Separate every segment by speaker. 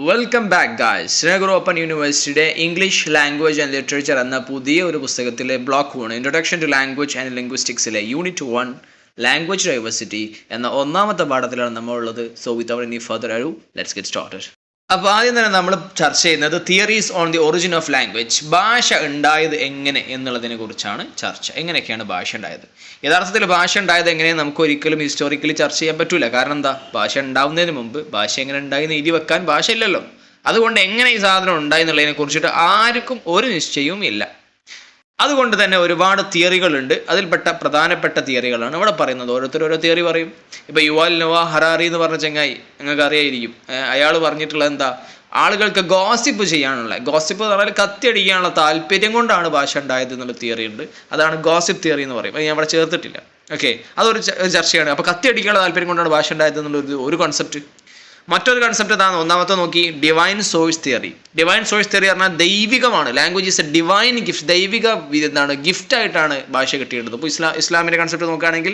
Speaker 1: Welcome back guys. Srinagar open യൂണിവേഴ്സിറ്റിയുടെ English language and literature എന്ന പുതിയ ഒരു പുസ്തകത്തിലെ block 1 introduction to language and ലിംഗ്വിസ്റ്റിക്സിലെ യൂണിറ്റ് 1 ലാംഗ്വേജ് ഡൈവേഴ്സിറ്റി എന്ന ഒന്നാമത്തെ പാഠത്തിലാണ് നമ്മളുള്ളത്. So without any further adu let's get started. അപ്പോൾ ആദ്യം തന്നെ നമ്മൾ ചർച്ച ചെയ്യുന്നത് theories on the origin of language, ഭാഷ ഉണ്ടായത് എങ്ങനെ എന്നുള്ളതിനെ കുറിച്ചാണ് ചർച്ച. എങ്ങനെയൊക്കെയാണ് ഭാഷ ഉണ്ടായത്? യഥാർത്ഥത്തിൽ ഭാഷ ഉണ്ടായത് എങ്ങനെയെന്ന് നമുക്ക് ഒരിക്കലും ഹിസ്റ്റോറിക്കലി ചർച്ച ചെയ്യാൻ പറ്റില്ല. കാരണം എന്താ, ഭാഷ ഉണ്ടാവുന്നതിന് മുമ്പ് ഭാഷ എങ്ങനെ ഉണ്ടായി എഴുതി വെക്കാൻ ഭാഷ ഇല്ലല്ലോ. അതുകൊണ്ട് എങ്ങനെ ഈ സാധനം ഉണ്ടായി എന്നുള്ളതിനെ കുറിച്ചിട്ട് ആർക്കും ഒരു നിശ്ചയവും ഇല്ല. അതുകൊണ്ട് തന്നെ ഒരുപാട് തിയറികളുണ്ട്. അതിൽപ്പെട്ട പ്രധാനപ്പെട്ട തിയറികളാണ് ഇവിടെ പറയുന്നത്. ഓരോരുത്തർ ഓരോ തിയറി പറയും. ഇപ്പോൾ യുവാൽ നോവ ഹറാറി എന്ന് പറഞ്ഞ ചങ്ങായി നിങ്ങൾക്ക് അറിയായിരിക്കും. അയാൾ പറഞ്ഞിട്ടുള്ളത് എന്താ, ആളുകൾക്ക് ഗോസിപ്പ് ചെയ്യാനുള്ള, ഗോസിപ്പ് എന്ന് പറഞ്ഞാൽ കത്തിയടിക്കാനുള്ള താല്പര്യം കൊണ്ടാണ് ഭാഷ ഉണ്ടായത് എന്നുള്ള തിയറി ഉണ്ട്. അതാണ് ഗോസിപ്പ് തിയറി എന്ന് പറയും. അത് ഞാൻ ഇവിടെ ചേർത്തിട്ടില്ല. ഓക്കെ, അതൊരു ചർച്ചയാണ്. അപ്പോൾ കത്തിയടിക്കാനുള്ള താല്പര്യം കൊണ്ടാണ് ഭാഷ ഉണ്ടായത് എന്നുള്ള ഒരു കോൺസെപ്റ്റ്. മറ്റൊരു കൺസെപ്റ്റ് എന്താണ്, ഒന്നാമത്തെ നോക്കി, divine source theory. Divine source theory പറഞ്ഞാൽ ദൈവികമാണ്. Language is a divine gift. ദൈവിക എന്താണ്, ഗിഫ്റ്റായിട്ടാണ് ഭാഷ കിട്ടിയിട്ടുള്ളത്. ഇപ്പോൾ ഇസ്ലാമിൻ്റെ കൺസെപ്റ്റ് നോക്കുകയാണെങ്കിൽ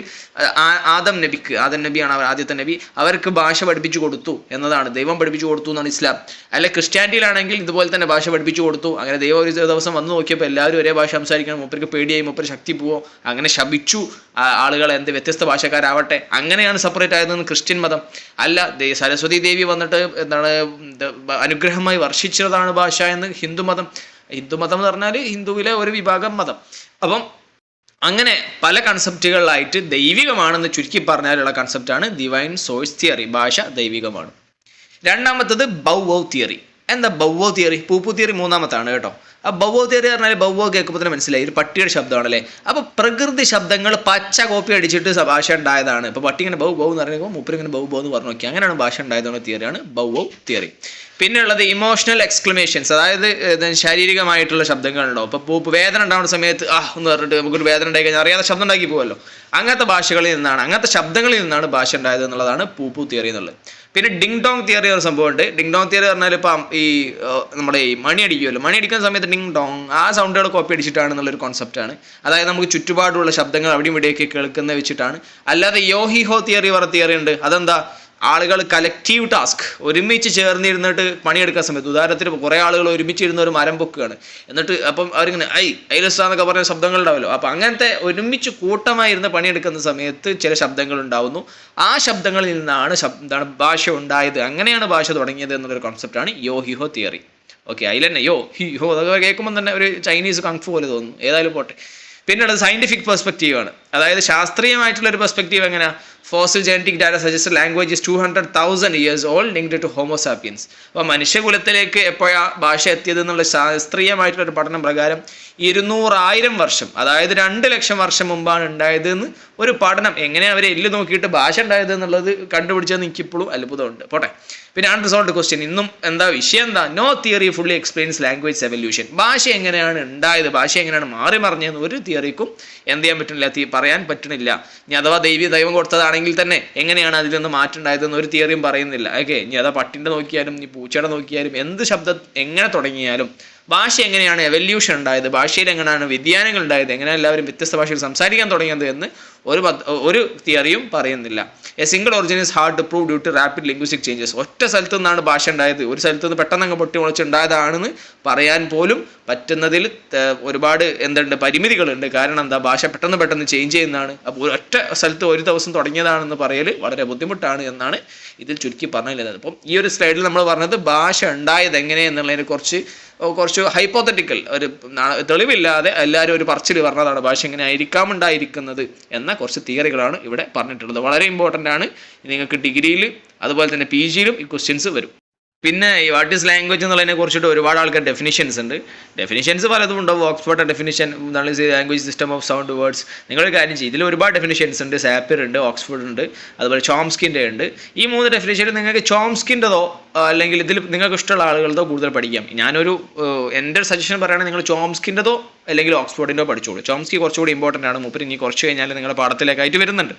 Speaker 1: ആദം നബിയാണ് ആദ്യത്തെ നബി. അവർക്ക് ഭാഷ പഠിപ്പിച്ചു കൊടുത്തു എന്നതാണ്, ദൈവം പഠിപ്പിച്ചു കൊടുത്തു എന്നാണ് ഇസ്ലാം. അല്ലെ ക്രിസ്ത്യാനിറ്റിയിലാണെങ്കിൽ ഇതുപോലെ തന്നെ ഭാഷ പഠിപ്പിച്ചു കൊടുത്തു. അങ്ങനെ ദൈവം ഒരു ദിവസം വന്ന് നോക്കിയപ്പോൾ എല്ലാവരും ഒരേ ഭാഷ സംസാരിക്കണം, മൂപ്പർക്ക് പേടിയായി, മൂപ്പര് ശക്തി പോവോ, അങ്ങനെ ശപിച്ചു ആളുകൾ വ്യത്യസ്ത ഭാഷക്കാരാവട്ടെ. അങ്ങനെയാണ് സെപ്പറേറ്റ് ആയതെന്ന് ക്രിസ്ത്യൻ മതം. അല്ല, സരസ്വതി ദേവി വന്നിട്ട് എന്താണ് അനുഗ്രഹമായി വർഷിച്ചതാണ് ഭാഷ എന്ന് ഹിന്ദുമതം. ഹിന്ദുമതം എന്ന് പറഞ്ഞാൽ ഹിന്ദുവിലെ ഒരു വിഭാഗം മതം. അപ്പം അങ്ങനെ പല കൺസെപ്റ്റുകളിലായിട്ട് ദൈവികമാണെന്ന് ചുരുക്കി പറഞ്ഞാലുള്ള കൺസെപ്റ്റാണ് ഡിവൈൻ സോഴ്സ് തിയറി. ഭാഷ ദൈവികമാണ്. രണ്ടാമത്തത് ബൗവോ തിയറി. എന്താ ബൗവോ തിയറി? പൂപ്പു തിയറി മൂന്നാമത്താണ് കേട്ടോ. ആ ബൗവോ തിയറി പറഞ്ഞാൽ ബൗവോ കേൾക്കുമ്പോൾ തന്നെ മനസ്സിലായി, ഒരു പട്ടിയുടെ ശബ്ദമാണല്ലേ. അപ്പോൾ പ്രകൃതി ശബ്ദങ്ങൾ പച്ച കോപ്പി അടിച്ചിട്ട് ഭാഷ ഉണ്ടായതാണ്. ഇപ്പോൾ പട്ടി ഇങ്ങനെ ബൗ ബൗ എന്ന് പറയുമ്പോൾ മൂപ്പര് ഇങ്ങനെ ബൗ ബൗ എന്ന് പറഞ്ഞു നോക്കി, അങ്ങനെയാണ് ഭാഷ ഉണ്ടായതെന്ന തിയറിയാണ് ബൗവോ തിയറി. പിന്നെ ഉള്ളത് ഇമോഷണൽ എക്സ്ക്ലമേഷൻസ്, അതായത് ശാരീരികമായിട്ടുള്ള ശബ്ദങ്ങളുണ്ടോ. ഇപ്പോൾ പൂപ്പ് വേദന ഉണ്ടാവുന്ന സമയത്ത് എന്ന് പറഞ്ഞിട്ട് നമുക്കൊരു വേദന ഉണ്ടായി കഴിഞ്ഞാൽ അറിയാതെ ശബ്ദം ഉണ്ടാക്കി പോകുമല്ലോ. അങ്ങനത്തെ ഭാഷകളിൽ നിന്നാണ്, അങ്ങനത്തെ ശബ്ദങ്ങളിൽ നിന്നാണ് ഭാഷ ഉണ്ടായത് എന്നുള്ളതാണ് പൂപ്പു തിയറി എന്നുള്ളത്. പിന്നെ ഡിങ് ഡോങ് തിയറി ഒരു സംഭവമുണ്ട്. ഡിങ് ഡോങ് തിയറി പറഞ്ഞാൽ ഇപ്പം ഈ നമ്മുടെ ഈ മണി അടിക്കുമല്ലോ, മണി അടിക്കുന്ന സമയത്ത് ഡിങ് ഡോങ് ആ സൗണ്ടുകൾ കോപ്പി അടിച്ചിട്ടാണെന്നുള്ളൊരു കോൺസെപ്റ്റാണ്. അതായത് നമുക്ക് ചുറ്റുപാടുള്ള ശബ്ദങ്ങൾ അവിടെയും ഇവിടെയൊക്കെ കേൾക്കുന്ന വെച്ചിട്ടാണ്. അല്ലാതെ യോഹിഹോ തിയറി പറഞ്ഞ തിയറി ഉണ്ട്. അതെന്താ, ആളുകൾ കലക്റ്റീവ് ടാസ്ക് ഒരുമിച്ച് ചേർന്നിരുന്നിട്ട് പണിയെടുക്കുന്ന സമയത്ത്, ഉദാഹരണത്തിന് കുറേ ആളുകൾ ഒരുമിച്ചിരുന്ന ഒരു മരം പൊക്കുകയാണ്, എന്നിട്ട് അപ്പം അവരിങ്ങനെ ഐലസാന്നൊക്കെ പറഞ്ഞ ശബ്ദങ്ങൾ ഉണ്ടാവുമല്ലോ. അപ്പം അങ്ങനത്തെ ഒരുമിച്ച് കൂട്ടമായിരുന്ന് പണിയെടുക്കുന്ന സമയത്ത് ചില ശബ്ദങ്ങൾ ഉണ്ടാവുന്നു. ആ ശബ്ദങ്ങളിൽ നിന്നാണ് എന്താണ് ഭാഷ ഉണ്ടായത്, അങ്ങനെയാണ് ഭാഷ തുടങ്ങിയത് എന്നുള്ളൊരു കോൺസെപ്റ്റാണ് യോഹിഹോ തിയറി. ഓക്കെ, അതിൽ തന്നെ യോ ഹി ഹോ അതൊക്കെ കേൾക്കുമ്പോൾ തന്നെ ഒരു ചൈനീസ് കങ്ഫു പോലെ തോന്നുന്നു. ഏതായാലും പോട്ടെ. പിന്നെയുള്ളത് സയൻറ്റിഫിക് പെർസ്പെക്റ്റീവ് ആണ്. അതായത് ശാസ്ത്രീയമായിട്ടുള്ളൊരു പെർസ്പെക്റ്റീവ് എങ്ങനെയാണ്, fossil genetic data suggest language is 200,000 years old linked to Homo sapiens. അപ്പോൾ മനുഷ്യകുലത്തിലേക്ക് എപ്പോഴാണ് ഭാഷ എത്തിയത് എന്നുള്ള ശാസ്ത്രീയമായിട്ടുള്ളൊരു പഠനം പ്രകാരം 200,000 വർഷം, അതായത് 2,00,000 വർഷം മുമ്പാണ് ഉണ്ടായത് എന്ന് ഒരു പഠനം. എങ്ങനെയാണ് അവർ എല്ല് നോക്കിയിട്ട് ഭാഷ ഉണ്ടായത് എന്നുള്ളത് കണ്ടുപിടിച്ചതെന്ന് എനിക്കിപ്പോഴും അത്ഭുതമുണ്ട്. പോട്ടെ. പിന്നെ അൺറിസോൾവ്ഡ് ക്വസ്റ്റ്യൻ, ഇന്നും എന്താ വിഷയം എന്താ, no theory fully explains language evolution. ഭാഷ എങ്ങനെയാണ് ഉണ്ടായത്, ഭാഷ എങ്ങനെയാണ് മാറി മറിഞ്ഞതെന്ന് ഒരു തിയറിക്കും എന്ത് ചെയ്യാൻ പറ്റുന്നില്ല, പറയാൻ പറ്റണില്ല. ഇനി അഥവാ ദൈവം കൊടുത്തതാണെങ്കിൽ തന്നെ എങ്ങനെയാണ് അതിൽ നിന്ന് മാറ്റം ഉണ്ടായതെന്ന് ഒരു തിയറിയും പറയുന്നില്ല. ഓക്കെ, ഇനി അതാ പട്ടിൻ്റെ നോക്കിയാലും ഇനി പൂച്ചയുടെ നോക്കിയാലും എന്ത് ശബ്ദം എങ്ങനെ തുടങ്ങിയാലും ഭാഷ എങ്ങനെയാണ് എവല്യൂഷൻ ഉണ്ടായത്, ഭാഷയിൽ എങ്ങനെയാണ് വ്യതിയാനങ്ങൾ ഉണ്ടായത്, എങ്ങനെയാണ് എല്ലാവരും വ്യത്യസ്ത ഭാഷയിൽ സംസാരിക്കാൻ തുടങ്ങിയത് എന്ന് ഒരു തിയറിയും പറയുന്നില്ല. A single origin is hard to prove due to rapid linguistic changes. ഒറ്റ സ്ഥലത്തു നിന്നാണ് ഭാഷ ഉണ്ടായത്, ഒരു സ്ഥലത്ത് നിന്ന് പെട്ടെന്ന് അങ്ങ് പൊട്ടി മുളച്ചുണ്ടായതാണെന്ന് പറയാൻ പോലും പറ്റുന്നതിൽ ഒരുപാട് പരിമിതികളുണ്ട്. കാരണം എന്താ, ഭാഷ പെട്ടെന്ന് ചേഞ്ച് ചെയ്യുന്നതാണ്. അപ്പോൾ ഒറ്റ സ്ഥലത്ത് ഒരു ദിവസം തുടങ്ങിയതാണെന്ന് പറയൽ വളരെ ബുദ്ധിമുട്ടാണ് എന്നാണ് ഇതിൽ ചുരുക്കി പറഞ്ഞിരുന്നത്. അപ്പം ഈ ഒരു സ്ലൈഡിൽ നമ്മൾ പറഞ്ഞത് ഭാഷ ഉണ്ടായത് എങ്ങനെയെന്നുള്ളതിനെ കുറച്ച് ഹൈപ്പോത്തറ്റിക്കൽ, ഒരു തെളിവില്ലാതെ എല്ലാവരും ഒരു പറച്ചിൽ പറഞ്ഞതാണ് ഭാഷ എങ്ങനെ ഉണ്ടായിരിക്കുന്നത് എന്ന കുറച്ച് തിയറികളാണ് ഇവിടെ പറഞ്ഞിട്ടുള്ളത്. വളരെ ഇമ്പോർട്ടൻ്റ് ആണ്. നിങ്ങൾക്ക് ഡിഗ്രിയിൽ അതുപോലെ തന്നെ PGയിലും ഈ ക്വസ്റ്റ്യൻസ് വരും. പിന്നെ ഈ വാട്ട് ഈസ് ലാംഗ്വേജ് എന്നുള്ളതിനെ കുറിച്ചിട്ട് ഒരുപാട് ആൾക്കാർ ഡെഫിനിഷൻസ് ഉണ്ട്. ഡെഫിനിഷൻസ് പലതും ഉണ്ടാവും. Oxford definition language system of sound words. നിങ്ങളൊരു കാര്യം ചെയ്യും, ഇതിൽ ഒരുപാട് ഡെഫിനിഷൻസ് ഉണ്ട്. സാപ്പിർ ഉണ്ട്, ഓക്സ്ഫോർഡ് ഉണ്ട്, അതുപോലെ ചോംസ്കിൻ്റെ ഉണ്ട്. ഈ 3 ഡെഫിനിഷനിൽ നിങ്ങൾക്ക് ചോംസ്കിൻ്റെതോ അല്ലെങ്കിൽ ഇതിൽ നിങ്ങൾക്ക് ഇഷ്ടമുള്ള ആളുകളതോ കൂടുതൽ പഠിക്കാം. എൻ്റെ ഒരു സജഷൻ പറയുകയാണെങ്കിൽ നിങ്ങൾ ചോംസ്കിൻ്റെതോ അല്ലെങ്കിൽ ഓക്സ്ഫോർഡിൻ്റെയോ പഠിച്ചോളൂ. ചോംസ്കി കുറച്ചുകൂടി ഇമ്പോർട്ടൻ്റ് ആണ്. മൂപ്പര് ഇനി കുറച്ച് കഴിഞ്ഞാൽ നിങ്ങളുടെ പാഠത്തിലേക്കായിട്ട് വരുന്നുണ്ട്.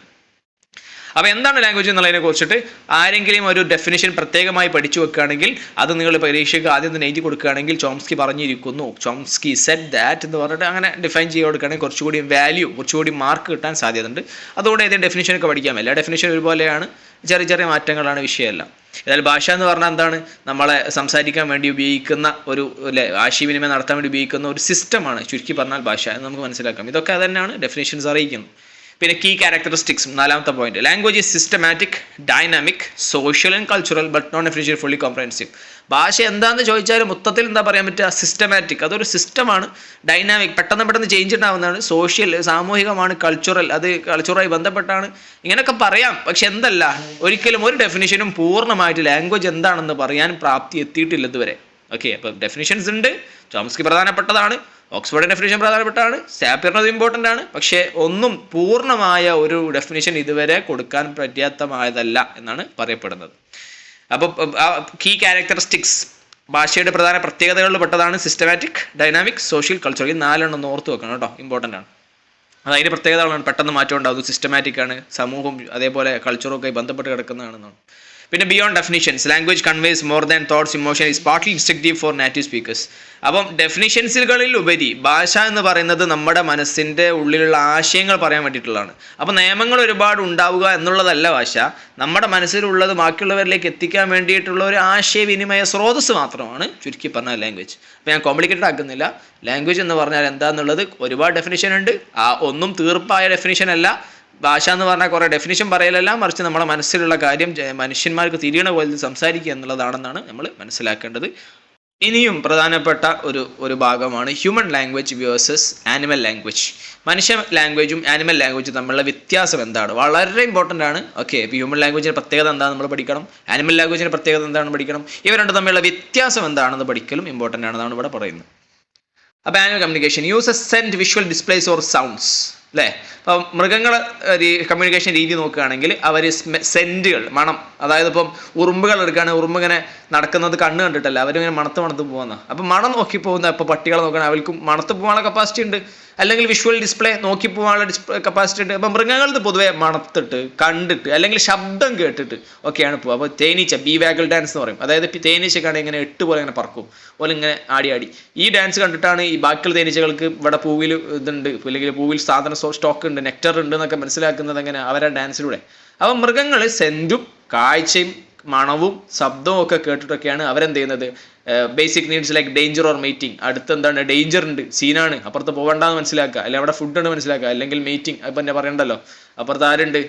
Speaker 1: അപ്പോൾ എന്താണ് ലാംഗ്വേജ് എന്നുള്ളതിനെ കുറിച്ചിട്ട് ആരെങ്കിലും ഒരു ഡെഫിനിഷൻ പ്രത്യേകമായി പഠിച്ചു വെക്കുകയാണെങ്കിൽ അത് നിങ്ങൾ പരീക്ഷയ്ക്ക് ആദ്യം തന്നെ എഴുതി കൊടുക്കുകയാണെങ്കിൽ ചോംസ്കി പറഞ്ഞിരിക്കുന്നു, ചോംസ്കി സെഡ് ദാറ്റ് എന്ന് പറഞ്ഞിട്ട് അങ്ങനെ ഡിഫൈൻ ചെയ്ത് കൊടുക്കുകയാണെങ്കിൽ കുറച്ചുകൂടി വാല്യൂ, കുറച്ചുകൂടി മാർക്ക് കിട്ടാൻ സാധ്യതയുണ്ട്. അതുകൊണ്ട് ഏതെങ്കിലും ഡെഫിനിഷനൊക്കെ പഠിക്കാം. എല്ലാ ഡെഫിനിഷൻ ഒരുപോലെയാണ്, ചെറിയ ചെറിയ മാറ്റങ്ങളാണ്, വിഷയമല്ല. ഏതായാലും ഭാഷ എന്ന് പറഞ്ഞാൽ എന്താണ്? നമ്മളെ സംസാരിക്കാൻ വേണ്ടി ഉപയോഗിക്കുന്ന ഒരു ആശയവിനിമയം നടത്താൻ വേണ്ടി ഉപയോഗിക്കുന്ന ഒരു സിസ്റ്റമാണ് ചുരുക്കി പറഞ്ഞാൽ ഭാഷ എന്ന് നമുക്ക് മനസ്സിലാക്കാം. ഇതൊക്കെ അത് തന്നെയാണ് ഡെഫിനിഷൻസ് അറിയിക്കുന്നത്. പിന്നെ കീ ക്യാരക്ടറിസ്റ്റിക്സ്, 4ാമത്തെ point. Language is systematic, dynamic, social and cultural but non efficient fully comprehensive. ഭാഷ എന്താണെന്ന് ചോദിച്ചാലും മൊത്തത്തിൽ എന്താ പറയാൻ പറ്റുക? സിസ്റ്റമാറ്റിക്, അതൊരു സിസ്റ്റമാണ്. ഡൈനാമിക്, പെട്ടെന്ന് ചേഞ്ച് ഉണ്ടാവുന്നതാണ്. സോഷ്യൽ, സാമൂഹികമാണ്. കൾച്ചറൽ, അത് കൾച്ചറുമായി ബന്ധപ്പെട്ടാണ്. ഇങ്ങനെയൊക്കെ പറയാം. പക്ഷെ എന്തല്ല, ഒരിക്കലും ഒരു ഡെഫിനിഷനും പൂർണ്ണമായിട്ട് ലാംഗ്വേജ് എന്താണെന്ന് പറയാൻ പ്രാപ്തി എത്തിയിട്ടില്ല ഇതുവരെ. ഓക്കെ, അപ്പോൾ ഡെഫിനിഷൻസ് ഉണ്ട്. ചോംസ്കി പ്രധാനപ്പെട്ടതാണ്, ഓക്സ്ഫോർഡ് ഡെഫിനിഷൻ പ്രധാനപ്പെട്ടാണ്, സാപ്പിയറിനത് ഇമ്പോർട്ടൻ്റ് ആണ്. പക്ഷേ ഒന്നും പൂർണ്ണമായ ഒരു ഡെഫിനിഷൻ ഇതുവരെ കൊടുക്കാൻ പര്യാപ്തമായതല്ല എന്നാണ് പറയപ്പെടുന്നത്. അപ്പോൾ കീ ക്യാരക്ടറിസ്റ്റിക്സ്, ഭാഷയുടെ പ്രധാന പ്രത്യേകതകളിൽ പെട്ടതാണ് സിസ്റ്റമാറ്റിക്, ഡൈനാമിക്, സോഷ്യൽ, കൾച്ചറൽ. ഈ 4 ഓർത്ത് വെക്കണം കേട്ടോ, ഇമ്പോർട്ടൻ്റ് ആണ്. അത് അതിൻ്റെ പ്രത്യേകതകളാണ്. പെട്ടെന്ന് മാറ്റം ഉണ്ടാകും. സിസ്റ്റമാറ്റിക് ആണ്, സമൂഹവും അതേപോലെ കൾച്ചറും ഒക്കെ ബന്ധപ്പെട്ട് കിടക്കുന്നതാണെന്നാണ്. പിന്നെ beyond definitions, language conveys more than thoughts, emotion, is partly instructive for native speakers. അപ്പം ഡെഫിനിഷൻസുകളിൽ ഉപരി ഭാഷ എന്ന് പറയുന്നത് നമ്മുടെ മനസ്സിൻ്റെ ഉള്ളിലുള്ള ആശയങ്ങൾ പറയാൻ വേണ്ടിയിട്ടുള്ളതാണ്. അപ്പോൾ നിയമങ്ങൾ ഒരുപാട് ഉണ്ടാവുക എന്നുള്ളതല്ല ഭാഷ. നമ്മുടെ മനസ്സിലുള്ളത് ബാക്കിയുള്ളവരിലേക്ക് എത്തിക്കാൻ വേണ്ടിയിട്ടുള്ള ഒരു ആശയവിനിമയ സ്രോതസ് മാത്രമാണ് ചുരുക്കി പറഞ്ഞാൽ ലാംഗ്വേജ്. അപ്പോൾ ഞാൻ കോംപ്ലിക്കേറ്റഡ് ആക്കുന്നില്ല. ലാംഗ്വേജ് എന്ന് പറഞ്ഞാൽ എന്താണെന്നുള്ളത് ഒരുപാട് ഡെഫിനിഷൻ ഉണ്ട്. ഒന്നും തീർപ്പായ ഡെഫിനിഷൻ അല്ല. ഭാഷ എന്ന് പറഞ്ഞാൽ കുറേ ഡെഫിനിഷൻ പറയലല്ല, മറിച്ച് നമ്മുടെ മനസ്സിലുള്ള കാര്യം മനുഷ്യന്മാർക്ക് തിരിയണ പോലെ സംസാരിക്കുക എന്നുള്ളതാണെന്നാണ് നമ്മൾ മനസ്സിലാക്കേണ്ടത്. ഇനിയും പ്രധാനപ്പെട്ട ഒരു ഭാഗമാണ് human language versus animal language. മനുഷ്യ ലാംഗ്വേജും ആനിമൽ ലാംഗ്വേജും തമ്മിലുള്ള വ്യത്യാസം എന്താണ്? വളരെ ഇമ്പോർട്ടൻ്റ് ആണ്. ഓക്കെ, ഇപ്പോൾ ഹ്യൂമൻ ലാംഗ്വേജിൻ്റെ പ്രത്യേകത എന്താണെന്ന് നമ്മൾ പഠിക്കണം, ആനിമൽ ലാംഗ്വേജിൻ്റെ പ്രത്യേകത എന്താണെന്ന് പഠിക്കണം. ഇവ രണ്ടും തമ്മിലുള്ള വ്യത്യാസം എന്താണെന്ന് പഠിക്കലും ഇമ്പോർട്ടൻ്റ് ആണെന്നാണ് ഇവിടെ പറയുന്നത്. അപ്പോൾ animal communication use a scent visual displays or sounds, അല്ലേ? അപ്പം മൃഗങ്ങളെ കമ്മ്യൂണിക്കേഷൻ രീതി നോക്കുകയാണെങ്കിൽ അവർ സെൻറ്റുകൾ, മണം, അതായത് ഇപ്പം ഉറുമ്പുകൾ എടുക്കുകയാണെങ്കിൽ ഉറുമ്പ് ഇങ്ങനെ നടക്കുന്നത് കണ്ണ് കണ്ടിട്ടല്ല, അവരിങ്ങനെ മണത്ത് പോകുന്ന. അപ്പം മണം നോക്കി പോകുന്ന, ഇപ്പോൾ പട്ടികളെ നോക്കുകയാണെങ്കിൽ അവർക്കും മണത്ത് പോകാനുള്ള കപ്പാസിറ്റി ഉണ്ട്, അല്ലെങ്കിൽ വിഷ്വൽ ഡിസ്പ്ലേ നോക്കി പോകാനുള്ള കപ്പാസിറ്റി ഉണ്ട്. അപ്പം മൃഗങ്ങളത് പൊതുവെ മണത്തിട്ട്, കണ്ടിട്ട്, അല്ലെങ്കിൽ ശബ്ദം കേട്ടിട്ട് ഒക്കെയാണ് പോകുക. അപ്പോൾ തേനീച്ച, ബീ വാഗൽ ഡാൻസ് എന്ന് പറയും. അതായത് തേനീച്ചക്കാണെങ്കിൽ ഇങ്ങനെ 8 പോലെ ഇങ്ങനെ പറക്കും, പോലെ ഇങ്ങനെ ആടി ഈ ഡാൻസ് കണ്ടിട്ടാണ് ഈ ബാക്കിയുള്ള തേനീച്ചകൾക്ക് ഇവിടെ പൂവിൽ ഇതുണ്ട്, അല്ലെങ്കിൽ പൂവിൽ സാധന സ്റ്റോക്ക് ഉണ്ട്, നെക്ടർ ഉണ്ട് എന്നൊക്കെ മനസ്സിലാക്കുന്നത് എങ്ങനെ? അവരുടെ ഡാൻസിലൂടെ. അപ്പം മൃഗങ്ങൾ സെൻറ്റും കാഴ്ചയും മണവും ശബ്ദവും ഒക്കെ കേട്ടിട്ടൊക്കെയാണ് അവരെന്ത് ചെയ്യുന്നത്? Basic needs like danger or meeting, അടുത്ത് എന്താണ് ഡേഞ്ചർ ഉണ്ട്, സീനാണ്, അപ്പുറത്ത് പോകണ്ടെന്ന് മനസ്സിലാക്കുക, അല്ലെങ്കിൽ അവിടെ ഫുഡ് ഉണ്ട് മനസ്സിലാക്കുക, അല്ലെങ്കിൽ മീറ്റിംഗ്, അപ്പം എന്നെ പറയണ്ടല്ലോ, അപ്പുറത്ത് ആരുണ്ട്,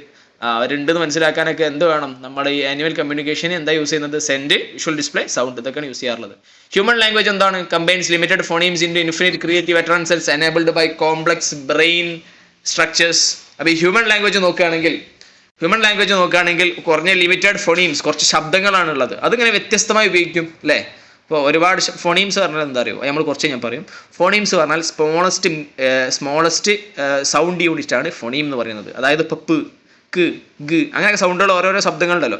Speaker 1: അവരുണ്ടെന്ന് മനസ്സിലാക്കാനൊക്കെ എന്ത് വേണം? നമ്മുടെ ഈ ആനുവൽ കമ്മ്യൂണിക്കേഷൻ എന്താ യൂസ് ചെയ്യുന്നത്? സെൻറ്റ്, വിഷ്വൽ ഡിസ്പ്ലേ, സൗണ്ട്, ഇതൊക്കെയാണ് യൂസ് ചെയ്യാറുള്ളത്. ഹ്യൂമൻ ലാംഗ്വേജ് എന്താണ്? Combines limited phonemes in infinite creative utterances enabled by complex brain structures. അപ്പോൾ ഈ ഹ്യൂമൻ ലാംഗ്വേജ് നോക്കുകയാണെങ്കിൽ കുറഞ്ഞ ലിമിറ്റഡ് ഫോണീംസ്, കുറച്ച് ശബ്ദങ്ങളാണുള്ളത്. അതിങ്ങനെ വ്യത്യസ്തമായി ഉപയോഗിക്കും, അല്ലേ? ഇപ്പോൾ ഒരുപാട് ഫോണീംസ് പറഞ്ഞാൽ എന്താ അറിയോ? ഞാൻ പറയും. ഫോണീംസ് പറഞ്ഞാൽ സ്മോളസ്റ്റ് സൗണ്ട് യൂണിറ്റ് ആണ് ഫോണീം എന്ന് പറയുന്നത്. അതായത് ഇപ്പോൾ പ്, ക്ക്, ഗ, അങ്ങനെയൊക്കെ സൗണ്ടുകൾ ഓരോരോ ശബ്ദങ്ങളുണ്ടല്ലോ.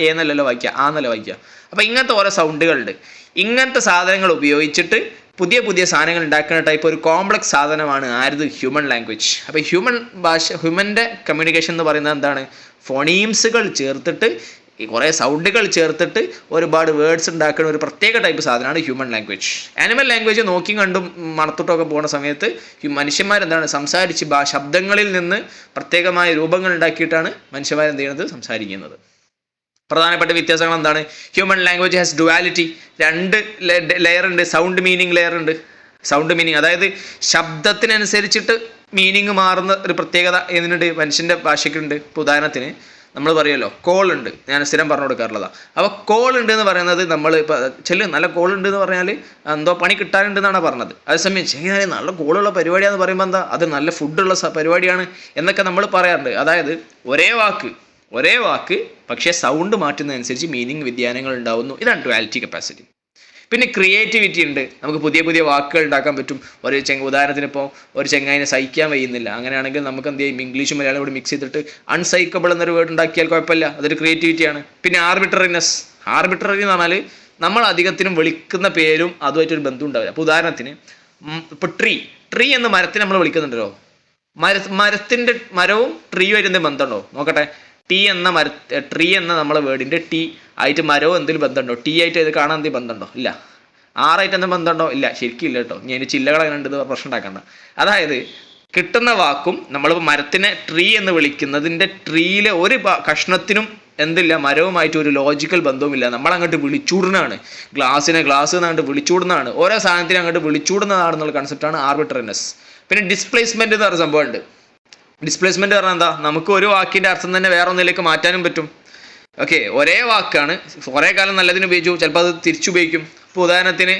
Speaker 1: എന്നല്ലല്ലോ വായിക്കുക, ആ എന്നല്ല വായിക്കുക. അപ്പോൾ ഇങ്ങനത്തെ ഓരോ സൗണ്ടുകളുണ്ട്. ഇങ്ങനത്തെ സാധനങ്ങൾ ഉപയോഗിച്ചിട്ട് പുതിയ സാധനങ്ങൾ ഉണ്ടാക്കുന്ന ടൈപ്പ് ഒരു കോംപ്ലക്സ് സാധനമാണ് ആരത്? Human language. അപ്പോൾ ഹ്യൂമൻ്റെ കമ്മ്യൂണിക്കേഷൻ എന്ന് പറയുന്നത് എന്താണ്? ഫോണീംസുകൾ ചേർത്തിട്ട്, കുറേ സൗണ്ടുകൾ ചേർത്തിട്ട് ഒരുപാട് വേർഡ്സ് ഉണ്ടാക്കുന്ന ഒരു പ്രത്യേക ടൈപ്പ് സാധനമാണ് ഹ്യൂമൻ ലാംഗ്വേജ്. ആനിമൽ ലാംഗ്വേജ് നോക്കി കണ്ടും മണത്തിട്ടൊക്കെ പോകുന്ന സമയത്ത് മനുഷ്യന്മാരെന്താണ് സംസാരിച്ച് ശബ്ദങ്ങളിൽ നിന്ന് പ്രത്യേകമായ രൂപങ്ങൾ ഉണ്ടാക്കിയിട്ടാണ് മനുഷ്യന്മാരെന്ത് ചെയ്യുന്നത്? സംസാരിക്കുന്നത്. പ്രധാനപ്പെട്ട വ്യത്യാസങ്ങൾ എന്താണ്? Human language has duality, 2 layer ഉണ്ട്. സൗണ്ട് മീനിങ് ലെയർ ഉണ്ട്. സൗണ്ട് മീനിങ് അതായത് ശബ്ദത്തിനനുസരിച്ചിട്ട് മീനിങ് മാറുന്ന ഒരു പ്രത്യേകത ഇതിനുണ്ട്, മനുഷ്യൻ്റെ ഭാഷയ്ക്കുണ്ട്. ഇപ്പോൾ ഉദാഹരണത്തിന് നമ്മൾ പറയുമല്ലോ, കോൾ ഉണ്ട്, ഞാൻ സ്ഥിരം പറഞ്ഞു കൊടുക്കാറുള്ളതാണ്. അപ്പോൾ കോൾ ഉണ്ട് എന്ന് പറയുന്നത് നമ്മൾ ഇപ്പോൾ നല്ല കോൾ ഉണ്ട് എന്ന് പറഞ്ഞാൽ എന്തോ പണി കിട്ടാനുണ്ടെന്നാണ് പറഞ്ഞത്. അതേസമയം ചെയ്യാൻ നല്ല കോളുള്ള പരിപാടിയാണെന്ന് പറയുമ്പോൾ എന്താ? അത് നല്ല ഫുഡുള്ള പരിപാടിയാണ് എന്നൊക്കെ നമ്മൾ പറയാറുണ്ട്. അതായത് ഒരേ വാക്ക് പക്ഷേ സൗണ്ട് മാറ്റുന്നതനുസരിച്ച് മീനിങ് വ്യതിയാനങ്ങൾ ഉണ്ടാവുന്നു. ഇതാണ് ഡുവാലിറ്റി കപ്പാസിറ്റി. പിന്നെ ക്രിയേറ്റിവിറ്റി ഉണ്ട്. നമുക്ക് പുതിയ വാക്കുകൾ ഉണ്ടാക്കാൻ പറ്റും. ഉദാഹരണത്തിന് ഇപ്പോൾ ഒരു ചെങ്ങായിനെ സഹിക്കാൻ കഴിയുന്നില്ല, അങ്ങനെയാണെങ്കിൽ നമുക്ക് എന്ത് ചെയ്യും? ഇംഗ്ലീഷും മലയാളം കൂടി മിക്സ് ചെയ്തിട്ട് അൺസൈക്കബിൾ എന്നൊരു വേർഡ് ഉണ്ടാക്കിയാൽ കുഴപ്പമില്ല, അതൊരു ക്രിയേറ്റിവിറ്റിയാണ്. പിന്നെ ആർബിട്രറി എന്ന് പറഞ്ഞാൽ നമ്മൾ അധികത്തിനും വിളിക്കുന്ന പേരും അതുമായിട്ടൊരു ബന്ധം ഉണ്ടാവില്ല. അപ്പോൾ ഉദാഹരണത്തിന് ഇപ്പോൾ ട്രീ എന്ന മരത്തിനെ നമ്മൾ വിളിക്കുന്നുണ്ടല്ലോ, മരവും ട്രീയുമായിട്ട് എന്തെങ്കിലും ബന്ധമുണ്ടോ? നോക്കട്ടെ. ടി എന്ന ട്രീ എന്ന നമ്മളെ വേർഡിൻ്റെ ടി ആയിട്ട് മരവും എന്തെങ്കിലും ബന്ധമുണ്ടോ? ടി ആയിട്ട് ഇത് കാണാൻ എന്തെങ്കിലും ബന്ധമുണ്ടോ? ഇല്ല. ആറായിട്ട് എന്തെങ്കിലും ബന്ധമുണ്ടോ? ഇല്ല, ശരിക്കും ഇല്ല കേട്ടോ. ഞാൻ ചില്ലകൾ അങ്ങനെ ഉണ്ട് പ്രശ്നം ഉണ്ടാക്കണ്ട. അതായത് കിട്ടുന്ന വാക്കും നമ്മൾ മരത്തിനെ ട്രീ എന്ന് വിളിക്കുന്നതിൻ്റെ ട്രീയിലെ ഒരു കഷ്ണത്തിനും എന്തില്ല, മരവുമായിട്ട് ഒരു ലോജിക്കൽ ബന്ധവുമില്ല. നമ്മളങ്ങോട്ട് വിളിച്ചൂടുന്നതാണ്. ഗ്ലാസ്സിനെ ഗ്ലാസ് എന്നങ്ങോട്ട് വിളിച്ചൂടുന്നതാണ്. ഓരോ സാധനത്തിനും അങ്ങോട്ട് വിളിച്ചൂടുന്നതാണെന്നുള്ള കൺസെപ്റ്റാണ് ആർബിട്രറിനെസ്. പിന്നെ ഡിസ്പ്ലേസ്മെന്റ് എന്ന് പറയുന്ന സംഭവമുണ്ട്. ഡിസ്പ്ലേസ്മെന്റ് പറഞ്ഞാൽ എന്താ, നമുക്ക് ഒരു വാക്കിന്റെ അർത്ഥം തന്നെ വേറെ ഒന്നിലേക്ക് മാറ്റാനും പറ്റും. ഓക്കെ, ഒരേ വാക്കാണ് കുറേ കാലം നല്ലതിന് ഉപയോഗിച്ചു, ചിലപ്പോൾ അത് തിരിച്ചുപയോഗിക്കും. ഇപ്പോൾ ഉദാഹരണത്തിന്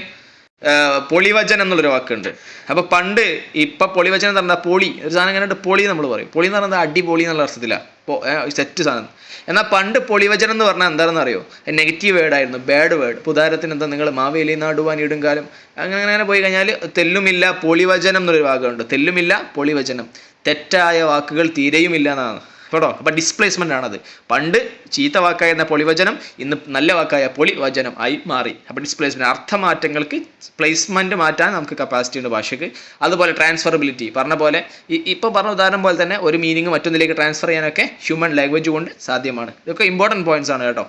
Speaker 1: പൊളിവചനം എന്നുള്ളൊരു വാക്കുണ്ട്. അപ്പോൾ പണ്ട് ഇപ്പം പൊളിവചനം എന്ന് പറഞ്ഞാൽ പൊളി ഒരു സാധനം ഇങ്ങനെ പൊളി നമ്മൾ പറയും. പൊളി എന്ന് പറഞ്ഞാൽ അടിപൊളി എന്നുള്ള അർത്ഥത്തിലാണ്, സെറ്റ് സാധനം. എന്നാൽ പണ്ട് പൊളിവചനം എന്ന് പറഞ്ഞാൽ എന്താണെന്ന് അറിയോ? നെഗറ്റീവ് വേർഡായിരുന്നു, ബാഡ് വേർഡ്. ഇപ്പോൾ ഉദാഹരണത്തിന് എന്താ, നിങ്ങൾ മാവേലി നാടുവാൻ ഇടും കാലം അങ്ങനെ പോയി കഴിഞ്ഞാൽ തെല്ലുമില്ല പൊളിവചനം എന്നൊരു വാക്കുണ്ട്. തെല്ലുമില്ല പൊളിവചനം, തെറ്റായ വാക്കുകൾ തീരെയുമില്ല എന്നാണ് കേട്ടോ. അപ്പം ഡിസ്പ്ലേസ്മെൻ്റ് ആണത്. പണ്ട് ചീത്ത വാക്കായിരുന്ന പൊളിവചനം ഇന്ന് നല്ല വാക്കായ പൊളിവചനം ആയി മാറി. അപ്പം ഡിസ്പ്ലേസ്മെൻറ്റ്, അർത്ഥമാറ്റങ്ങൾക്ക് പ്ലേസ്മെൻറ്റ് മാറ്റാൻ നമുക്ക് കപ്പാസിറ്റി ഉണ്ട് ഭാഷയ്ക്ക്. അതുപോലെ ട്രാൻസ്ഫറബിലിറ്റി പറഞ്ഞ പോലെ ഇപ്പോൾ പറഞ്ഞ ഉദാഹരണം പോലെ തന്നെ ഒരു മീനിങ് മറ്റൊന്നിലേക്ക് ട്രാൻസ്ഫർ ചെയ്യാനൊക്കെ ഹ്യൂമൻ ലാംഗ്വേജ് കൊണ്ട് സാധ്യമാണ്. ഇതൊക്കെ ഇമ്പോർട്ടൻറ്റ് പോയിന്റ്സ് ആണ് കേട്ടോ.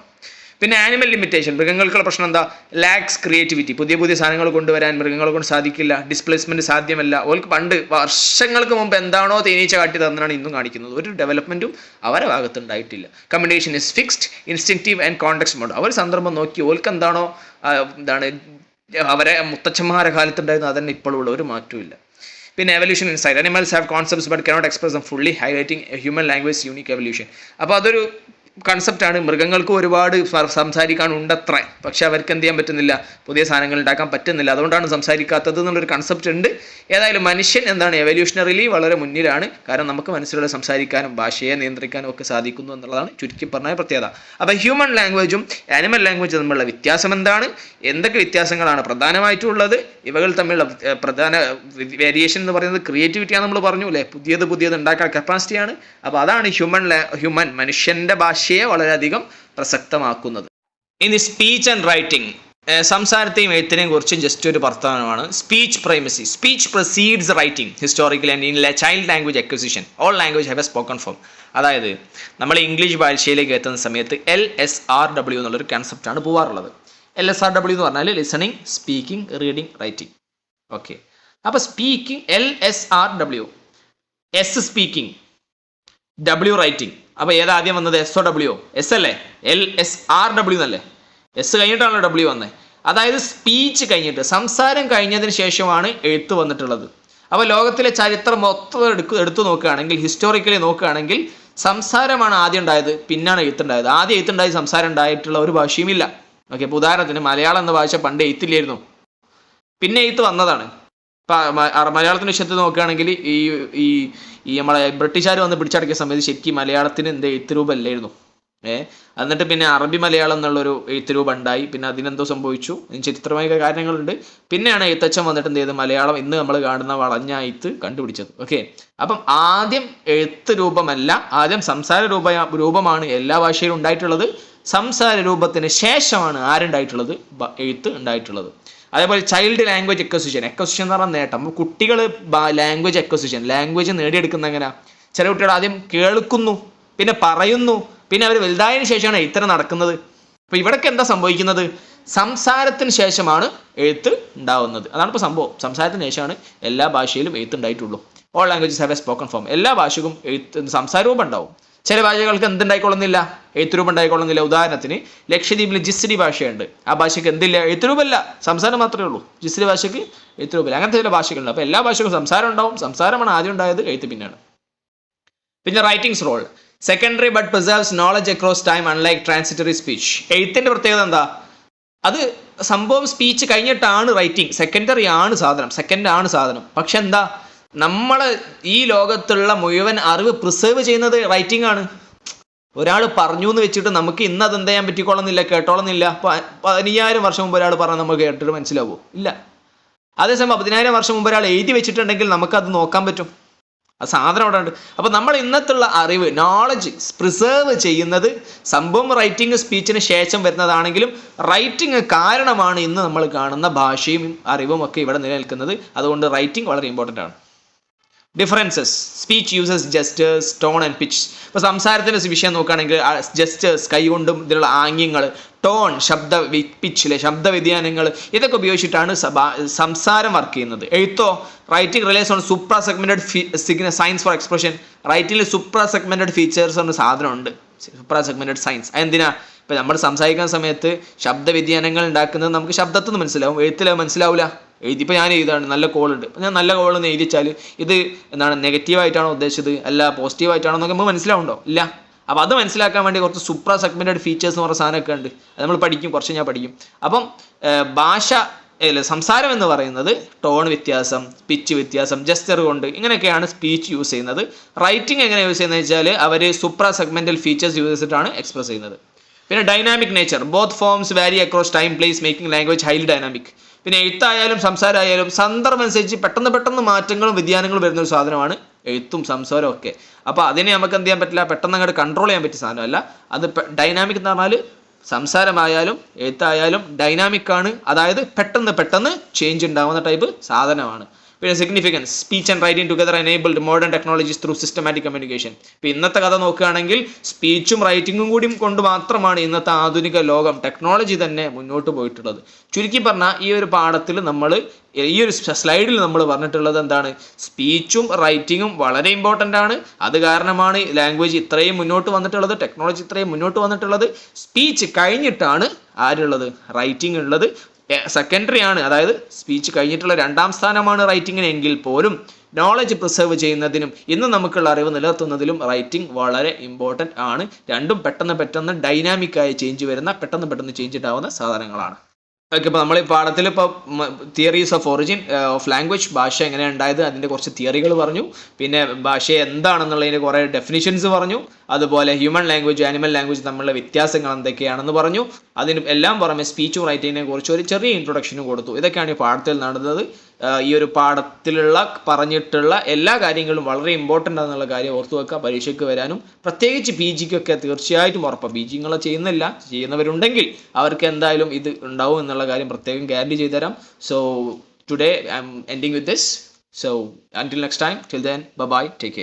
Speaker 1: പിന്നെ ആനിമൽ ലിമിറ്റേഷൻ, മൃഗങ്ങൾക്കുള്ള പ്രശ്നം എന്താ? ലാക്സ് ക്രിയേറ്റിവിറ്റി. പുതിയ സാധനങ്ങൾ കൊണ്ടുവരാൻ മൃഗങ്ങളെ കൊണ്ട് സാധിക്കില്ല. ഡിസ്പ്ലേസ്മെന്റ് സാധ്യമല്ല. ഓൾക്ക് പണ്ട് വർഷങ്ങൾക്ക് മുമ്പ് എന്താണോ തേനീച്ച കാട്ടി തന്നാണ് ഇന്നും കാണിക്കുന്നത്. ഒരു ഡെവലപ്മെന്റും അവരുടെ ഭാഗത്ത് ഉണ്ടായിട്ടില്ല. Communication is fixed, instinctive and context mode. അവർ സന്ദർഭം നോക്കി ഓൾക്ക് എന്താണോ അവരെ മുത്തച്ഛന്മാരുടെ കാലത്തുണ്ടായിരുന്നു അതന്നെ ഇപ്പോഴുള്ള ഒരു മാറ്റവും ഇല്ല. പിന്നെ evolution inside, animals have concepts but cannot express dum fully, highlighting human language unique evolution. അപ്പോൾ അതൊരു കൺസെപ്റ്റാണ്. മൃഗങ്ങൾക്ക് ഒരുപാട് സംസാരിക്കാൻ ഉണ്ടത്രേ, പക്ഷെ അവർക്ക് എന്ത് ചെയ്യാൻ പറ്റുന്നില്ല, പുതിയ സാധനങ്ങൾ ഉണ്ടാക്കാൻ പറ്റുന്നില്ല, അതുകൊണ്ടാണ് സംസാരിക്കാത്തത് എന്നുള്ളൊരു കൺസെപ്റ്റ് ഉണ്ട്. ഏതായാലും മനുഷ്യൻ എവല്യൂഷണറിലി വളരെ മുന്നിലാണ്. കാരണം നമുക്ക് മനസ്സിലൂടെ സംസാരിക്കാനും ഭാഷയെ നിയന്ത്രിക്കാനും ഒക്കെ സാധിക്കുന്നു എന്നുള്ളതാണ് ചുരുക്കി പറഞ്ഞ പ്രത്യേകത. അപ്പോൾ ഹ്യൂമൻ ലാംഗ്വേജും ആനിമൽ ലാംഗ്വേജും തമ്മിലുള്ള വ്യത്യാസം എന്താണ്, എന്തൊക്കെ വ്യത്യാസങ്ങളാണ് പ്രധാനമായിട്ടുള്ളത്, ഇവകൾ തമ്മിലുള്ള പ്രധാന വേരിയേഷൻ എന്ന് പറയുന്നത് ക്രിയേറ്റിവിറ്റിയാണ്. നമ്മൾ പറഞ്ഞു അല്ലേ, പുതിയത് ഉണ്ടാക്കാൻ കപ്പാസിറ്റിയാണ്. അപ്പോൾ അതാണ് ഹ്യൂമൻ മനുഷ്യൻ്റെ ഭാഷയെ വളരെയധികം പ്രസക്തമാക്കുന്നത്. ഇനി സ്പീച്ച് ആൻഡ് റൈറ്റിംഗ്, സംസാരത്തെയും എഴുത്തിനെയും കുറിച്ചും ജസ്റ്റ് ഒരു പ്രസ്താവനമാണ്. Speech primacy, speech precedes writing historically and in child language acquisition all language have a spoken form. അതായത് നമ്മൾ ഇംഗ്ലീഷ് ഭാഷയിലേക്ക് എത്തുന്ന സമയത്ത് LSRW എന്നുള്ളൊരു കൺസെപ്റ്റാണ് പോകാറുള്ളത്. LSRW എന്ന് പറഞ്ഞാൽ listening, speaking, reading, writing. Okay, അപ്പോൾ speaking LSRW, S speaking, W writing. അപ്പോൾ ഏതാദ്യം വന്നത് SOW? S അല്ലേ? LSRW എന്നല്ലേ? S കഴിഞ്ഞിട്ടാണല്ലോ W വന്നത്. അതായത് സ്പീച്ച് കഴിഞ്ഞിട്ട്, സംസാരം കഴിഞ്ഞതിന് ശേഷമാണ് എഴുത്ത് വന്നിട്ടുള്ളത്. അപ്പോൾ ലോകത്തിലെ ചരിത്രം മൊത്തം എടുത്തു നോക്കുകയാണെങ്കിൽ, ഹിസ്റ്റോറിക്കലി നോക്കുകയാണെങ്കിൽ സംസാരമാണ് ആദ്യം ഉണ്ടായത്, പിന്നാണ് എഴുത്തുണ്ടായത്. ആദ്യം എഴുത്തുണ്ടായി സംസാരം ഉണ്ടായിട്ടുള്ള ഒരു ഭാഷയും ഇല്ല. ഓക്കെ, ഇപ്പോൾ ഉദാഹരണത്തിന് മലയാളം എന്ന ഭാഷ പണ്ട് എഴുത്തില്ലായിരുന്നു, പിന്നെ എഴുത്ത് വന്നതാണ്. മലയാളത്തിൻ്റെ വിഷയത്തിൽ നോക്കുകയാണെങ്കിൽ ഈ നമ്മളെ ബ്രിട്ടീഷുകാർ വന്ന് പിടിച്ചടക്കിയ സമയത്ത് ശരിക്കും മലയാളത്തിന് എഴുത്ത് രൂപം അല്ലായിരുന്നു. എന്നിട്ട് പിന്നെ അറബി മലയാളം എന്നുള്ളൊരു എഴുത്ത് രൂപം ഉണ്ടായി. പിന്നെ അതിനെന്തോ സംഭവിച്ചു, ചരിത്രമായ കാര്യങ്ങളുണ്ട്. പിന്നെയാണ് എഴുത്തച്ഛൻ വന്നിട്ട് എന്ത് ചെയ്ത് മലയാളം ഇന്ന് നമ്മൾ കാണുന്ന വളഞ്ഞ എഴുത്ത് കണ്ടുപിടിച്ചത്. ഓക്കെ, അപ്പം ആദ്യം എഴുത്ത് രൂപമല്ല, ആദ്യം സംസാര രൂപമാണ് എല്ലാ ഭാഷയിലും ഉണ്ടായിട്ടുള്ളത്. സംസാര രൂപത്തിന് ശേഷമാണ് ആരുണ്ടായിട്ടുള്ളത്? എഴുത്ത് ഉണ്ടായിട്ടുള്ളത്. അതേപോലെ ചൈൽഡ് ലാംഗ്വേജ് എക്വസിഷൻ എന്ന് പറഞ്ഞാൽ നേട്ടം. കുട്ടികൾ ലാംഗ്വേജ് എക്വസിഷൻ, ലാംഗ്വേജ് നേടിയെടുക്കുന്ന എങ്ങനെയാ? ചില കുട്ടികൾ ആദ്യം കേൾക്കുന്നു, പിന്നെ പറയുന്നു, പിന്നെ അവർ വലുതായതിനു ശേഷമാണ് എഴുത്ത് നടക്കുന്നത്. അപ്പോൾ ഇവിടേക്ക് എന്താ സംഭവിക്കുന്നത്? സംസാരത്തിന് ശേഷമാണ് എഴുത്ത് ഉണ്ടാവുന്നത്. അതാണ് ഇപ്പോൾ സംഭവം. സംസാരത്തിന് ശേഷമാണ് എല്ലാ ഭാഷയിലും എഴുത്ത് ഉണ്ടായിട്ടുള്ളൂ. All languages have a spoken form. എല്ലാ ഭാഷയ്ക്കും സംസാരവും ഉണ്ടാവും. ചില ഭാഷകൾക്ക് എന്തുണ്ടായിക്കൊള്ളുന്നില്ല? എഴുത്തുരൂപം ഉണ്ടായിക്കൊള്ളുന്നില്ല. ഉദാഹരണത്തിന് ലക്ഷദ്വീപിൽ ജിസ്രി ഭാഷയുണ്ട്. ആ ഭാഷയ്ക്ക് എന്തില്ല? എഴുത്തുരൂപമല്ല, സംസാരം മാത്രമേ ഉള്ളൂ. ജിസ്രി ഭാഷയ്ക്ക് എഴുത്തുരൂപമില്ല. അങ്ങനത്തെ ചില ഭാഷകളുണ്ട്. അപ്പോൾ എല്ലാ ഭാഷയ്ക്കും സംസാരം ഉണ്ടാവും. സംസാരമാണ് ആദ്യം ഉണ്ടായത്, എഴുത്ത് പിന്നാണ്. പിന്നെ writing's role, secondary but preserves knowledge across time unlike transitory speech. എഴുത്തിൻ്റെ പ്രത്യേകത എന്താ? അത് സംഭവം സ്പീച്ച് കഴിഞ്ഞിട്ടാണ് റൈറ്റിംഗ്, സെക്കൻഡറി ആണ് സാധനം, സെക്കൻഡ് ആണ് സാധനം. പക്ഷെ എന്താ, നമ്മൾ ഈ ലോകത്തുള്ള മുഴുവൻ അറിവ് പ്രിസർവ് ചെയ്യുന്നത് റൈറ്റിംഗ് ആണ്. ഒരാൾ പറഞ്ഞു എന്ന് വെച്ചിട്ട് നമുക്ക് ഇന്ന് അത് എന്ത് ചെയ്യാൻ പറ്റിക്കോളുന്നില്ല, കേട്ടോളുന്നില്ല. 15,000 വർഷം മുമ്പ് ഒരാൾ പറഞ്ഞാൽ നമുക്ക് കേട്ടിട്ട് മനസ്സിലാവുമോ? ഇല്ല. അതേസമയം 15,000 വർഷം മുമ്പ് ഒരാൾ എഴുതി വെച്ചിട്ടുണ്ടെങ്കിൽ നമുക്കത് നോക്കാൻ പറ്റും. ആ സാധനം അവിടെ ഉണ്ട്. അപ്പോൾ നമ്മൾ ഇന്നത്തുള്ള അറിവ്, നോളജ് പ്രിസർവ് ചെയ്യുന്നത് സംഭവം റൈറ്റിംഗ് സ്പീച്ചിന് ശേഷം വരുന്നതാണെങ്കിലും റൈറ്റിംഗ് കാരണമാണ് ഇന്ന് നമ്മൾ കാണുന്ന ഭാഷയും അറിവും ഒക്കെ ഇവിടെ നിലനിൽക്കുന്നത്. അതുകൊണ്ട് റൈറ്റിംഗ് വളരെ ഇമ്പോർട്ടൻ്റ് ആണ്. Differences speech uses gestures tone and pitch. ഇപ്പോൾ സംസാരത്തിൻ്റെ വിഷയം നോക്കുകയാണെങ്കിൽ ജസ്റ്റേഴ്സ് കൈകൊണ്ടും ഇതിലുള്ള ആംഗ്യങ്ങൾ, ടോൺ ശബ്ദ പിച്ചിലെ ശബ്ദ വ്യതിയാനങ്ങൾ, ഇതൊക്കെ ഉപയോഗിച്ചിട്ടാണ് സംസാരം വർക്ക് ചെയ്യുന്നത്. എഴുത്തോ writing relies on supra segmented science for expression. റൈറ്റിംഗിൽ സൂപ്രാ സെഗ്മെന്റഡ് ഫീച്ചേഴ്സ് എന്ന സാധനമുണ്ട്, സൂപ്രാ സെഗ്മെന്റഡ് സയൻസ്. എന്തിനാ? ഇപ്പം നമ്മൾ സംസാരിക്കുന്ന സമയത്ത് ശബ്ദ വ്യതിയാനങ്ങൾ ഉണ്ടാക്കുന്നത് നമുക്ക് ശബ്ദത്തിൽ നിന്ന് മനസ്സിലാവും, എഴുത്തിൽ മനസ്സിലാവില്ല. ഇപ്പോൾ ഞാൻ എഴുതാണ് നല്ല കോളുണ്ട്, അപ്പോൾ ഞാൻ നല്ല കോളെന്ന് എഴുതിച്ചാൽ ഇത് എന്താണ് നെഗറ്റീവായിട്ടാണോ ഉദ്ദേശിച്ചത് അല്ല പോസിറ്റീവായിട്ടാണോ എന്നൊക്കെ നമുക്ക് മനസ്സിലാവുണ്ടോ? ഇല്ല. അപ്പോൾ അത് മനസ്സിലാക്കാൻ വേണ്ടി കുറച്ച് സൂപ്രാ സെഗ്മെന്റഡ് ഫീച്ചേഴ്സ് എന്ന് പറഞ്ഞ സാധനമൊക്കെ ഉണ്ട്, അത് നമ്മൾ പഠിക്കും, കുറച്ച് ഞാൻ പഠിക്കും. അപ്പം ഭാഷ സംസാരം എന്ന് പറയുന്നത് ടോൺ വ്യത്യാസം, പിച്ച് വ്യത്യാസം, ജസ്റ്റർ കൊണ്ട് ഇങ്ങനെയൊക്കെയാണ് സ്പീച്ച് യൂസ് ചെയ്യുന്നത്. റൈറ്റിംഗ് എങ്ങനെ യൂസ് ചെയ്യുന്നത് വെച്ചാൽ അവർ സൂപ്രാ സെഗ്മെന്റൽ ഫീച്ചേഴ്സ് യൂസ് ചെയ്തിട്ടാണ് എക്സ്പ്രസ് ചെയ്യുന്നത്. പിന്നെ ഡൈനാമിക് നേച്ചർ, ബോത്ത് ഫോംസ് വാരി across time place making language highly dynamic. പിന്നെ എഴുത്തായാലും സംസാരമായാലും സന്ദർഭം അനുസരിച്ച് പെട്ടെന്ന് മാറ്റങ്ങളും വ്യതിയാനങ്ങളും വരുന്ന ഒരു സാധനമാണ് എഴുത്തും സംസാരവും ഒക്കെ. അപ്പോൾ അതിനെ നമുക്ക് എന്ത് ചെയ്യാൻ പറ്റില്ല, പെട്ടെന്ന് അങ്ങോട്ട് കൺട്രോൾ ചെയ്യാൻ പറ്റിയ സാധനമല്ല. അത് ഡൈനാമിക് എന്ന് പറഞ്ഞാൽ സംസാരമായാലും എഴുത്തായാലും ഡൈനാമിക് ആണ്, അതായത് പെട്ടെന്ന് ചേഞ്ച് ഉണ്ടാവുന്ന ടൈപ്പ് സാധനമാണ്. പിന്നെ significance, speech and writing together enabled modern technologies through systematic communication. ഇപ്പോൾ ഇന്നത്തെ കഥ നോക്കുകയാണെങ്കിൽ സ്പീച്ചും റൈറ്റിങ്ങും കൂടി കൊണ്ട് മാത്രമാണ് ഇന്നത്തെ ആധുനിക ലോകം ടെക്നോളജി തന്നെ മുന്നോട്ട് പോയിട്ടുള്ളത്. ചുരുക്കി പറഞ്ഞാൽ ഈ ഒരു പാഠത്തിൽ നമ്മൾ ഈ ഒരു സ്ലൈഡിൽ നമ്മൾ പറഞ്ഞിട്ടുള്ളത് എന്താണ്, സ്പീച്ചും റൈറ്റിങ്ങും വളരെ ഇമ്പോർട്ടൻ്റ് ആണ്. അത് കാരണമാണ് ലാംഗ്വേജ് ഇത്രയും മുന്നോട്ട് വന്നിട്ടുള്ളത്, ടെക്നോളജി ഇത്രയും മുന്നോട്ട് വന്നിട്ടുള്ളത്. സ്പീച്ച് കഴിഞ്ഞിട്ടാണ് ആരുള്ളത്, റൈറ്റിംഗ് ഉള്ളത്. സെക്കൻഡറി ആണ്, അതായത് സ്പീച്ച് കഴിഞ്ഞിട്ടുള്ള രണ്ടാം സ്ഥാനമാണ് റൈറ്റിങ്ങിന്. എങ്കിൽ പോലും നോളജ് പ്രിസർവ് ചെയ്യുന്നതിനും ഇന്ന് നമുക്കുള്ള അറിവ് നിലനിർത്തുന്നതിലും റൈറ്റിംഗ് വളരെ ഇമ്പോർട്ടൻ്റ് ആണ്. രണ്ടും പെട്ടെന്ന് ഡൈനാമിക്കായി ചേഞ്ച് വരുന്ന പെട്ടെന്ന് ചേഞ്ച് ഉണ്ടാവുന്ന സാധനങ്ങളാണ്. ഓക്കെ, ഇപ്പോൾ നമ്മൾ ഈ പാഠത്തിൽ ഇപ്പോൾ theories of origin of language, ഭാഷ എങ്ങനെയാണ് ഉണ്ടായത് അതിൻ്റെ കുറച്ച് തിയറികൾ പറഞ്ഞു. പിന്നെ ഭാഷ എന്താണെന്നുള്ളതിൻ്റെ കുറേ ഡെഫിനിഷൻസ് പറഞ്ഞു. അതുപോലെ ഹ്യൂമൻ ലാംഗ്വേജ് ആനിമൽ ലാംഗ്വേജ് തമ്മിലുള്ള വ്യത്യാസങ്ങൾ എന്തൊക്കെയാണെന്ന് പറഞ്ഞു. അതിന് എല്ലാം പുറമെ സ്പീച്ചും റൈറ്റിങ്ങിനെ കുറിച്ച് ഒരു ചെറിയ ഇൻട്രൊഡക്ഷനും കൊടുത്തു. ഇതൊക്കെയാണ് ഈ പാഠത്തിൽ നടന്നത്. ഈ ഒരു പാഠത്തിലുള്ള പറഞ്ഞിട്ടുള്ള എല്ലാ കാര്യങ്ങളും വളരെ ഇമ്പോർട്ടൻ്റ് ആണെന്നുള്ള കാര്യം ഓർത്തു വെക്കുക. പരീക്ഷയ്ക്ക് വരാനും പ്രത്യേകിച്ച് പി ജിക്കൊക്കെ തീർച്ചയായിട്ടും ഉറപ്പാണ്. പി ജി നിങ്ങളെ ചെയ്യുന്നവരുണ്ടെങ്കിൽ അവർക്ക് എന്തായാലും ഇത് ഉണ്ടാവും എന്നുള്ള കാര്യം പ്രത്യേകം ഗ്യാരണ്ടി ചെയ്തുതരാം. So today I M ending with this. So until next time, till then, bye bye, take care.